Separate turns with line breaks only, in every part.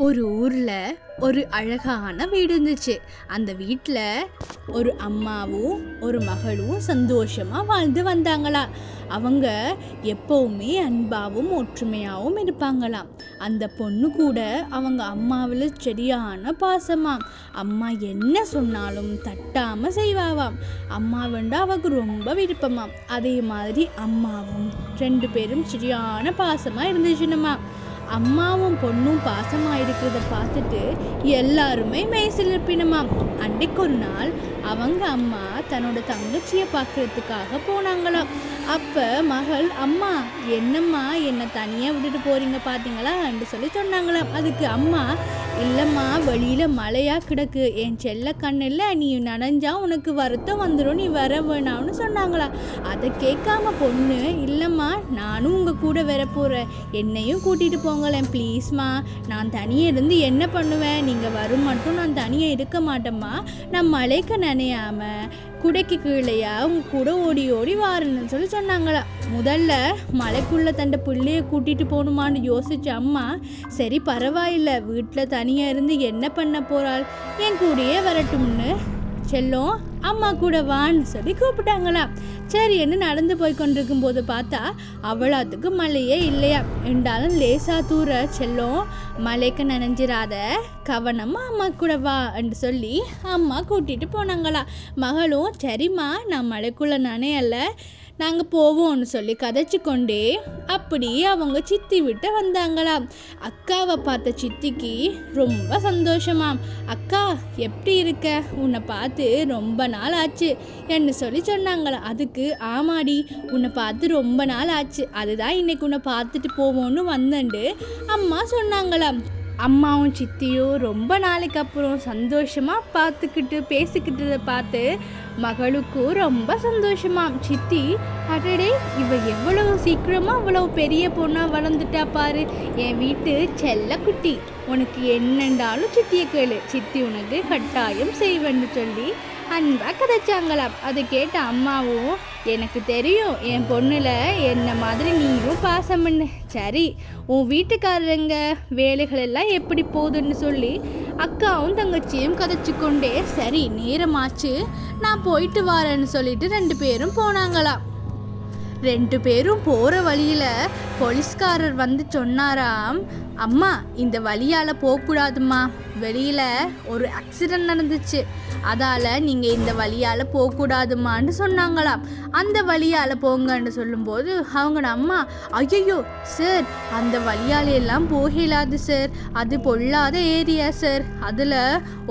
ஒரு ஊரில் ஒரு அழகான வீடு இருந்துச்சு. அந்த வீட்டில் ஒரு அம்மாவும் ஒரு மகளும் சந்தோஷமாக வாழ்ந்து வந்தாங்களாம். அவங்க எப்போவுமே அன்பாகவும் ஒற்றுமையாகவும் இருப்பாங்களாம். அந்த பொண்ணு கூட அவங்க அம்மாவில் சரியான பாசமாம். அம்மா என்ன சொன்னாலும் தட்டாமல் செய்வாவாம். அம்மா வேண்டா அவருக்கு ரொம்ப விருப்பமாம். அதே மாதிரி அம்மாவும் 2 பேரும் சரியான பாசமாக இருந்துச்சுன்னுமா. அம்மாவும் பொண்ணும் பாசமாக இருக்கிறத பார்த்துட்டு எல்லாருமே மெய்சிலிருப்பினுமாம். அன்றைக்கு ஒரு நாள் அவங்க அம்மா தன்னோட தங்கச்சியை பார்க்கறதுக்காக போனாங்களாம். அப்போ மகள், அம்மா என்னம்மா என்னை தனியாக விட்டுட்டு போகிறீங்க பார்த்தீங்களா என்று சொல்லி சொன்னாங்களாம். அதுக்கு அம்மா, இல்லைம்மா வெளியில் மழையாக கிடக்கு, என் செல்ல கண்ணில் நீ நனைஞ்சா உனக்கு வருத்தம் வந்துடும், நீ வர வேணாம்னு சொன்னாங்களா. அதை கேட்காம பொண்ணு, இல்லைம்மா நானும் உங்கள் கூட வர போகிறேன், என்னையும் கூட்டிகிட்டு போங்களேன் ப்ளீஸ்மா, நான் தனியாக இருந்து என்ன பண்ணுவேன், நீங்கள் வரும் மட்டும் நான் தனியாக இருக்க மாட்டேம்மா, நான் மழைக்கு நனையாமல் குடைக்கு கீழையா உங்க கூட ஓடி ஓடி வாருன்னு சொல்லி சொன்னாங்களா. முதல்ல மலைக்குள்ளே தன்னை பிள்ளைய கூட்டிகிட்டு போகணுமான்னு யோசிச்ச அம்மா, சரி பரவாயில்லை, வீட்டில் தனியாக இருந்து என்ன பண்ண போகிறாள், என் கூடயே வரட்டும்னு செல்லும் அம்மா கூட வான்னு சொல்லி கூப்பிட்டாங்களா. சரி என்ன நடந்து போய் கொண்டிருக்கும் போது பார்த்தா அவ்வளோத்துக்கு மழையே இல்லையா. என்றாலும் லேசா தூர செல்லும், மழைக்கு நனைஞ்சிராத, கவனமாக அம்மா கூட வா என்று சொல்லி அம்மா கூட்டிகிட்டு போனாங்களா. மகளும் சரிம்மா நான் மழைக்குள்ளே நனையல, நாங்கள் போவோம்னு சொல்லி கதைச்சி கொண்டே அப்படியே அவங்க சித்தி விட்டு வந்தாங்களாம். அக்காவை பார்த்த சித்திக்கு ரொம்ப சந்தோஷமாம். அக்கா எப்படி இருக்க, உன்னை பார்த்து ரொம்ப நாள் ஆச்சு என்று சொல்லி சொன்னாங்களாம். அதுக்கு ஆமாடி, உன்னை பார்த்து ரொம்ப நாள் ஆச்சு, அதுதான் இன்னைக்கு உன்னை பார்த்துட்டு போவோன்னு வந்தேன்ட்டு அம்மா சொன்னாங்களாம். அம்மாவும் சித்தியும் ரொம்ப நாளைக்கு அப்புறம் சந்தோஷமாக பார்த்துக்கிட்டு பேசிக்கிட்டதை பார்த்து மகளுக்கும் ரொம்ப சந்தோஷமாம். சித்தி, அடடே இவ எவ்வளவு சீக்கிரமாக அவ்வளவு பெரிய பொண்ணாக வளர்ந்துட்டா பாரு, என் வீட்டு செல்ல குட்டி, உனக்கு என்னண்டாலும் சித்தியை கேளு, சித்தி உனக்கு கட்டாயம் செய்வேன்னு சொல்லி அன்பாக கதைச்சாங்களாம். அதை கேட்ட அம்மாவும், எனக்கு தெரியும் என் பொண்ணில் என்ன மாதிரி நீயும் பாசம் பண்ணு, சரி உன் வீட்டுக்காரங்க வேலைகள் எல்லாம் எப்படி போகுதுன்னு சொல்லி அக்காவும் தங்கச்சியும் கதைச்சு கொண்டே, சரி நேரமாச்சு நான் போயிட்டு வரேன்னு சொல்லிட்டு 2 பேரும் போனாங்களாம். 2 பேரும் போகிற வழியில் போலீஸ்காரர் வந்து சொன்னாராம், அம்மா இந்த வழியால் போகக்கூடாதும்மா, வெளியில் ஒரு ஆக்சிடெண்ட் நடந்துச்சு, அதால் நீங்கள் இந்த வழியால் போகக்கூடாதுமான்னு சொன்னாங்களாம். அந்த வழியால் போங்கன்னு சொல்லும்போது அவங்க அம்மா, ஐயோ சார் அந்த வழியால் எல்லாம் போகலாது சார், அது பொல்லாத ஏரியா சார், அதில்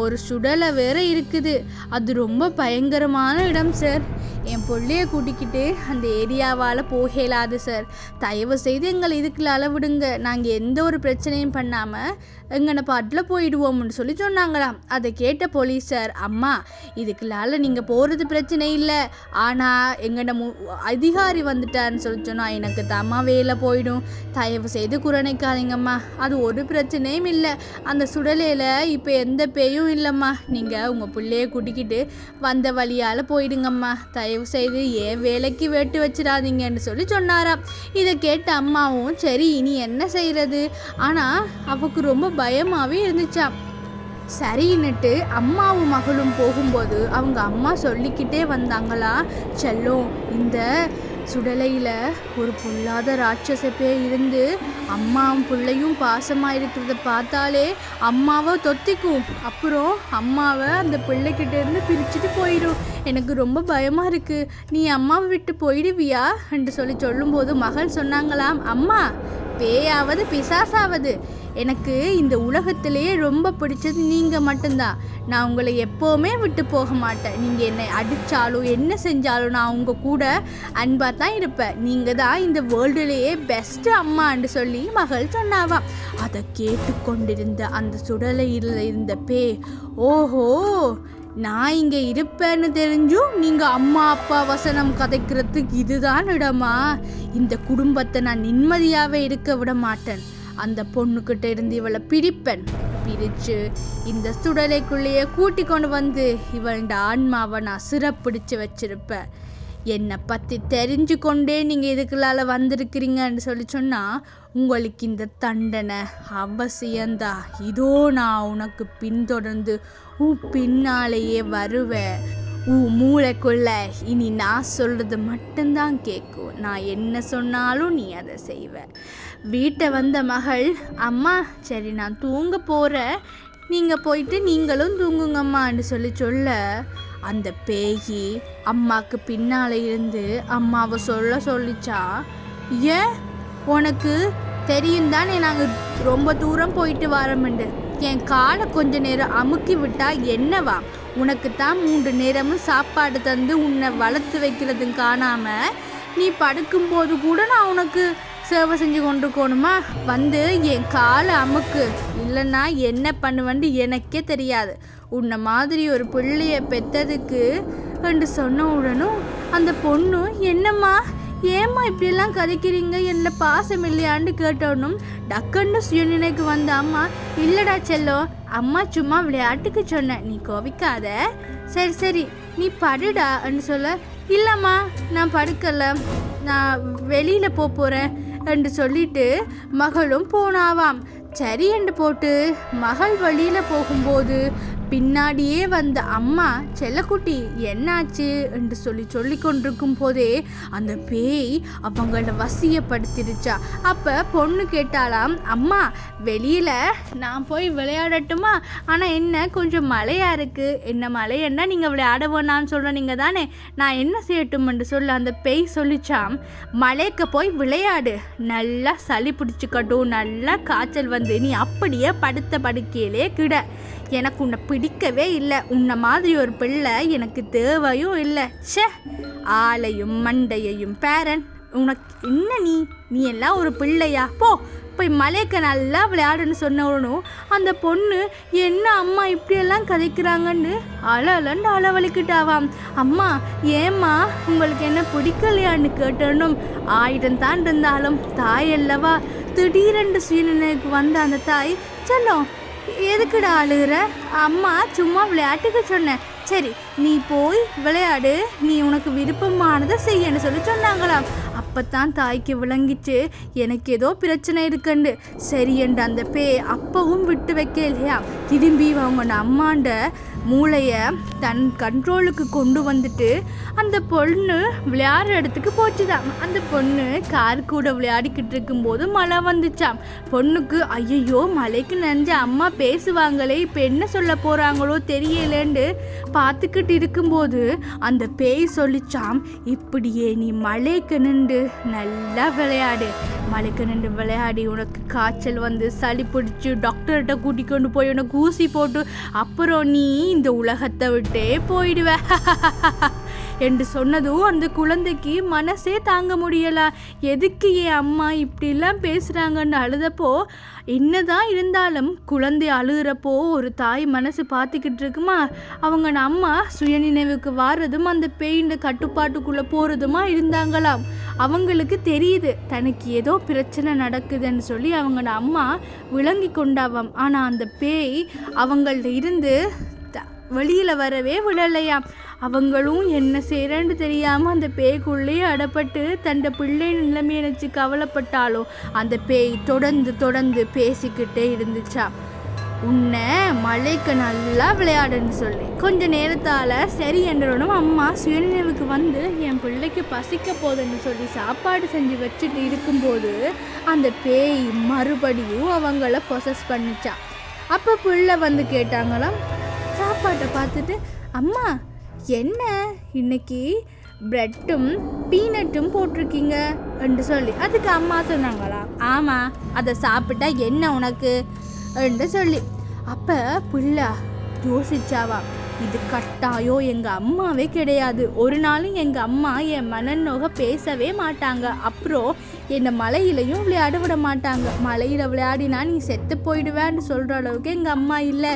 ஒரு சுடலை வேற இருக்குது, அது ரொம்ப பயங்கரமான இடம் சார், என் பிள்ளைய கூட்டிக்கிட்டு அந்த ஏரியாவால் போகலாது சார், தயவு செய்து எங்களை இதுக்குள்ள அளவிடுங்க, நாங்கள் எந்த ஒரு பிரச்சனையும் பண்ணாமல் எங்கனை பாட்டில் போயிடுவோம்னு சொல்லி சொன்னாங்களாம். அதை கேட்ட போலீஸார், அம்மா இதுக்குள்ளால நீங்கள் போகிறது பிரச்சனை இல்லை, ஆனால் எங்கள்ட அதிகாரி வந்துட்டார்னு சொல்லி சொன்னால் எனக்கு தம்மா வேலை போயிடும், தயவு செய்து குரணைக்காதீங்கம்மா, அது ஒரு பிரச்சனையும் இல்லை, அந்த சுடலையில் இப்போ எந்த பேயும் இல்லைம்மா, நீங்கள் உங்கள் பிள்ளைய கூட்டிக்கிட்டு வந்த வழியால் போயிடுங்கம்மா, தயவு செய்து ஏன் வேலைக்கு வெட்டு வச்சிடாதீங்கன்னு சொல்லி சொன்னாராம். இதை கேட்ட அம்மாவும் சரி இனி என்ன செய்கிறது, ஆனால் அவருக்கு ரொம்ப பயமாகவே இருந்துச்சாம். சரின்னுட்டு அம்மாவும் மகளும் போகும்போது அவங்க அம்மா சொல்லிக்கிட்டே வந்தாங்களா, செல்லும் இந்த சுடலையில் ஒரு பொல்லாத ராட்சசப்பே இருந்து அம்மாவும் பிள்ளையும் பாசமாக இருக்கிறத பார்த்தாலே அம்மாவை தொத்திக்கும், அப்புறம் அம்மாவை அந்த பிள்ளைக்கிட்ட இருந்து பிரிச்சுட்டு போயிடும், எனக்கு ரொம்ப பயமாக இருக்குது, நீ அம்மாவை விட்டு போயிடுவியா என்று சொல்லி சொல்லும்போது மகள் சொன்னாங்களாம், அம்மா பேயாவது பிசாசாவது எனக்கு இந்த உலகத்திலேயே ரொம்ப பிடிச்சது நீங்கள் மட்டும்தான், நான் உங்களை எப்போவுமே விட்டு போக மாட்டேன், நீங்கள் என்னை அடித்தாலும் என்ன செஞ்சாலும் நான் உங்கள் கூட அன்பாக தான் இருப்பேன், நீங்கள் தான் இந்த வேர்ல்டுலேயே பெஸ்ட்டு அம்மான்னு சொல்லி மகள் சொன்னாவாம். அதை கேட்டுக்கொண்டிருந்த அந்த சுடலையில் இருந்த பே, ஓஹோ நான் இங்கே இருப்பேன்னு தெரிஞ்சும் நீங்கள் அம்மா அப்பா வசனம் கதைக்கிறதுக்கு இதுதான் இடமா, இந்த குடும்பத்தை நான் நிம்மதியாகவே இருக்க விட மாட்டேன், அந்த பொண்ணுக்கிட்ட இருந்து இவளை பிரிப்பேன், பிரித்து இந்த சுடலைக்குள்ளேயே கூட்டி கொண்டு வந்து இவளோட ஆன்மாவை நான் சிறப்பிடிச்சு வச்சிருப்பேன், என்னை பற்றி தெரிஞ்சு கொண்டே நீங்கள் இதுக்குள்ளால வந்திருக்கிறீங்கன்னு சொன்னால் உங்களுக்கு இந்த தண்டனை அவசியம்தான். இதோ நான் உனக்கு பின்தொடர்ந்து உன் பின்னாலேயே வருவேன். உன் மூளைக்குள்ள இனி நான் சொல்கிறது மட்டும்தான் கேட்கும். நான் என்ன சொன்னாலும் நீ அதை செய்வ. வீட்டை வந்த மகள், அம்மா சரி நான் தூங்க போகிறேன், நீங்கள் போயிட்டு நீங்களும் தூங்குங்கம்மான்னு சொல்ல அந்த பேயி அம்மாவுக்கு பின்னால் இருந்து அம்மாவை சொல்லிச்சா, ஏன் உனக்கு தெரியும் தானே நாங்கள் ரொம்ப தூரம் போயிட்டு வரோம்ண்டு. என் காலை கொஞ்ச நேரம் அமுக்கி விட்டா என்னவா? உனக்கு தான் 3 நேரமும் சாப்பாடு தந்து உன்னை வளர்த்து வைக்கிறதும் காணாம நீ படுக்கும்போது கூட நான் உனக்கு சேவை செஞ்சு கொண்டிருக்கணுமா? வந்து என் காலை அமுக்கு, இல்லைன்னா என்ன பண்ணுவேன்னு எனக்கே தெரியாது. உன்னை மாதிரி ஒரு பிள்ளைய பெற்றதுக்கு என்று சொன்ன உடனும் அந்த பொண்ணு, என்னம்மா ஏம்மா இப்படியெல்லாம் கதைக்கிறீங்க, என்ன பாசம் இல்லையான்னு கேட்டோன்னும் டக்குன்னு சுயநினைக்கு வந்த அம்மா, இல்லடா செல்லோ, அம்மா சும்மா விளையாட்டுக்கு சொன்னேன், நீ கோவிக்காத, சரி சரி நீ படுடான்னு சொல்ல, இல்லைம்மா நான் படுக்கலை, நான் வெளியில் போகிறேன் என்று சொல்லிட்டு மகளும் போனாவாம். சரி என்று போட்டு மகள் வழியில் போகும்போது பின்னாடியே வந்த அம்மா, செல்லக்குட்டி என்னாச்சு என்று சொல்லி கொண்டிருக்கும் போதே அந்த பேய் அவங்கள வசியப்படுத்திடுச்சா. அப்போ பொண்ணு கேட்டாலாம், அம்மா வெளியில் நான் போய் விளையாடட்டுமா? ஆனால் என்ன கொஞ்சம் மழையாக இருக்குது, என்ன மழையன்னா நீங்கள் விளையாட வேணான்னு சொல்கிற நீங்கள் தானே, நான் என்ன செய்யட்டும் என்று சொல்ல அந்த பேய் சொல்லிச்சாம், மழைக்கு போய் விளையாடு, நல்லா சளி பிடிச்சிக்கட்டும், நல்லா காய்ச்சல் வந்து நீ அப்படியே படுத்த படுக்கையிலே கிட, எனக்கு உன்னை பிடிக்கவே இல்லை, உன்னை மாதிரி ஒரு பிள்ளை எனக்கு தேவையும் இல்லை, ச்சே ஆளையும் மண்டையையும் பேரன், உனக்கு என்ன நீ எல்லாம் ஒரு பிள்ளையா, போய் மலைக்கு நல்லா விளையாடுன்னு சொன்னவனும் அந்த பொண்ணு, என்ன அம்மா இப்படியெல்லாம் கதைக்கிறாங்கன்னு அழலன்னு அளவழிக்கிட்டாவாம். அம்மா ஏம்மா உங்களுக்கு என்ன பிடிக்கலையான்னு கேட்டனும், 1000 தான் இருந்தாலும் தாய் அல்லவா. திடீரென்று சீனனுக்கு வந்த அந்த தாய், செல்லம் எதுக்குடா அழுகிற, அம்மா சும்மா விளையாட்டுக்கு சொன்னேன், சரி நீ போய் விளையாடு, நீ உனக்கு விருப்பமானதை செய்யன்னு சொன்னாங்களாம். அப்பத்தான் தாய்க்கு விளங்கிச்சு எனக்கு ஏதோ பிரச்சனை இருக்குண்டு. சரி என்று அந்த அப்பவும் விட்டு வைக்க இல்லையா, திரும்பி அவங்க அம்மாண்ட மூளையை தன் கண்ட்ரோலுக்கு கொண்டு வந்துட்டு அந்த பொண்ணு விளையாடுற இடத்துக்கு போச்சுதான். அந்த பொண்ணு கார் கூட விளையாடிக்கிட்டு இருக்கும்போது மழை வந்துச்சாம். பொண்ணுக்கு ஐயோ மழைக்கு நனைஞ்ச அம்மா பேசுவாங்களே, இப்போ என்ன சொல்ல போகிறாங்களோ தெரியலேன்னு பார்த்துக்கிட்டு இருக்கும்போது அந்த பேய் சொல்லிச்சாம், இப்படியே நீ மழைக்கு நின்று நல்லா விளையாடு, மழைக்கு நின்று விளையாடி உனக்கு காய்ச்சல் வந்து சளி பிடிச்சி டாக்டர்கிட்ட கூட்டி கொண்டு போய் உனக்கு ஊசி போட்டு அப்புறம் நீ இந்த உலகத்தை விட்டே போயிடுவ என்று சொன்னதும் அந்த குழந்தைக்கு மனசே தாங்க முடியல. எதுக்கு என் அம்மா இப்படிலாம் பேசுகிறாங்கன்னு அழுதப்போ, என்னதான் இருந்தாலும் குழந்தை அழுகிறப்போ ஒரு தாய் மனசு பார்த்துக்கிட்டு இருக்குமா, அவங்க அம்மா சுயநினைவுக்கு வாரதும் அந்த பேயின் கட்டுப்பாட்டுக்குள்ளே போகிறதுமா இருந்தாங்களாம். அவங்களுக்கு தெரியுது தனக்கு ஏதோ பிரச்சனை நடக்குதுன்னு சொல்லி அவங்க அம்மா விளங்கி கொண்டாவாம். ஆனால் அந்த பேய் அவங்கள்ட்ட இருந்து வெளியில் வரவே விடலையாம். அவங்களும் என்ன செய்கிறேன்னு தெரியாமல் அந்த பேய்க்குள்ளேயே அடப்பட்டு தன்னை பிள்ளை நிலைமை நினச்சி கவலைப்பட்டாலும் அந்த பேய் தொடர்ந்து பேசிக்கிட்டே இருந்துச்சா. உன்னை மழைக்கு நல்லா விளையாடுன்னு சொல்லி கொஞ்ச நேரத்தால் சரி என்றனும் அம்மா சுயநினைவுக்கு வந்து என் பிள்ளைக்கு பசிக்க போதுன்னு சொல்லி சாப்பாடு செஞ்சு வச்சுட்டு இருக்கும்போது அந்த பேய் மறுபடியும் அவங்கள பொசஸ் பண்ணிச்சா. அப்போ பிள்ளை வந்து கேட்டாங்களாம், சாப்பாட்டை பார்த்துட்டு, அம்மா என்ன இன்னைக்கு பிரெட்டும் பீனட்டும் போட்டிருக்கீங்க என்று சொல்லி. அதுக்கு அம்மா சொன்னாங்களா, ஆமாம் அதை சாப்பிட்டா என்ன உனக்கு என்று சொல்லி. அப்போ பிள்ளை யோசிச்சாவா, இது கட்டாயம் எங்கள் அம்மாவே கிடையாது, ஒரு நாளும் எங்கள் அம்மா என் மனநோக பேசவே மாட்டாங்க, அப்புறம் என்னை மலையிலையும் விளையாட விட மாட்டாங்க. மலையில் விளையாடினா நீ செத்து போயிடுவேன்னு சொல்கிற அளவுக்கு எங்கள் அம்மா இல்லை.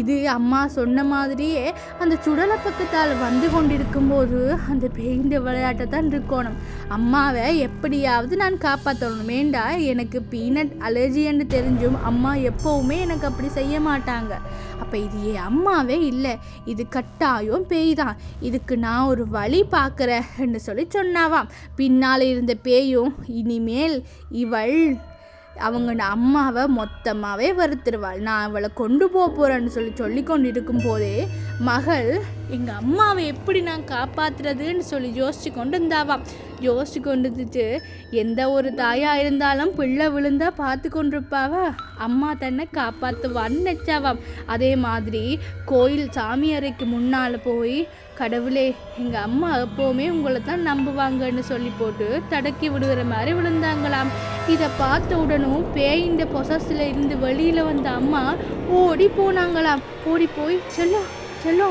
இது அம்மா சொன்ன மாதிரியே அந்த சுடலை பக்கத்தால் வந்து கொண்டிருக்கும்போது அந்த பெயிண்ட விளையாட்டை தான் இருக்கணும். அம்மாவை எப்படியாவது நான் காப்பாற்றணும். வேண்டா எனக்கு பீனட் அலர்ஜின்னு தெரிஞ்சும் அம்மா எப்போவுமே எனக்கு அப்படி செய்ய மாட்டாங்க. அப்போ இது என் அம்மாவே இல்லை, இது கட்டாயம் பேய் தான். இதுக்கு நான் ஒரு வழி பார்க்குறேன்னு சொல்லி சொன்னாவாம். பின்னால் இருந்த பேயும் இனிமேல் இவள் அவங்க அம்மாவை மொத்தமாகவே வருத்துருவாள், நான் அவளை கொண்டு போகிறேன்னு சொல்லி கொண்டு இருக்கும் போதே மகள் எங்கள் அம்மாவை எப்படி நான் காப்பாற்றுறதுன்னு சொல்லி யோசிச்சு கொண்டு இருந்தாவாம். யோசிச்சு கொண்டு இருந்துட்டு எந்த ஒரு தாயாக இருந்தாலும் பிள்ளை விழுந்தா பார்த்து கொண்டிருப்பாவா, அம்மா தன்னை காப்பாற்றுவான்னு நினச்சாவாம். அதே மாதிரி கோயில் சாமி அறைக்கு முன்னால் போய் கடவுளே எங்கள் அம்மா எப்போவுமே உங்களை தான் நம்புவாங்கன்னு சொல்லி போட்டு தடக்கி விடுகிற மாதிரி விழுந்தாங்களாம். இதை பார்த்த உடனும் பேயின்ற பொசஸில் இருந்து வெளியில் வந்த அம்மா ஓடி போனாங்களாம். ஓடி போய் செல்லோ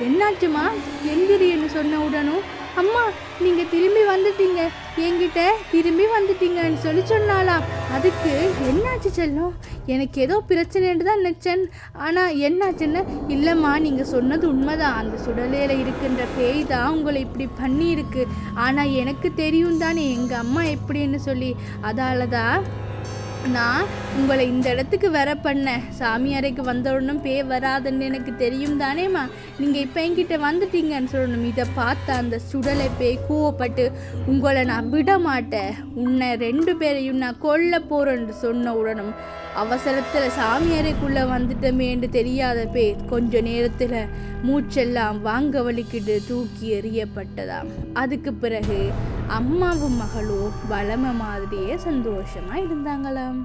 என்னாச்சுமா எந்திரின்னு சொன்ன உடனும் அம்மா நீங்கள் திரும்பி வந்துட்டீங்க, என்கிட்ட திரும்பி வந்துட்டீங்கன்னு சொல்லி சொன்னாலாம். அதுக்கு என்னாச்சு செல்லம், எனக்கு ஏதோ பிரச்சனைன்னு தான் நினச்சேன், ஆனால் என்னாச்சுன்னு இல்லைம்மா நீங்கள் சொன்னது உண்மைதான், அந்த சுடலையில் இருக்கின்ற பேய் தான் உங்களை இப்படி பண்ணியிருக்கு. ஆனால் எனக்கு தெரியும் தானே எங்கள் அம்மா எப்படின்னு சொல்லி, அதால தான் நான் உங்களை இந்த இடத்துக்கு வர பண்ணேன். சாமி அறைக்கு வந்த உடனும் பேய் வராதுன்னு எனக்கு தெரியும் தானேம்மா, நீங்கள் இப்போ என்கிட்ட வந்துட்டீங்கன்னு சொல்லணும். இதை பார்த்த அந்த சுடலை பேய் கோவப்பட்டு உங்களை நான் விட மாட்டேன், உன்னை 2 பேரையும் நான் கொல்ல போகிறேன்னு சொன்ன உடனும் அவசரத்தில் சாமி அறைக்குள்ளே வந்துட்டமேன்னு தெரியாத பேய் கொஞ்ச நேரத்தில் மூச்செல்லாம் வாங்க வலிக்கிட்டு தூக்கி எறியப்பட்டதாம். அதுக்கு பிறகு அம்மாவும் மகளும் வளமை மாதிரியே சந்தோஷமாக இருந்தாங்களாம்.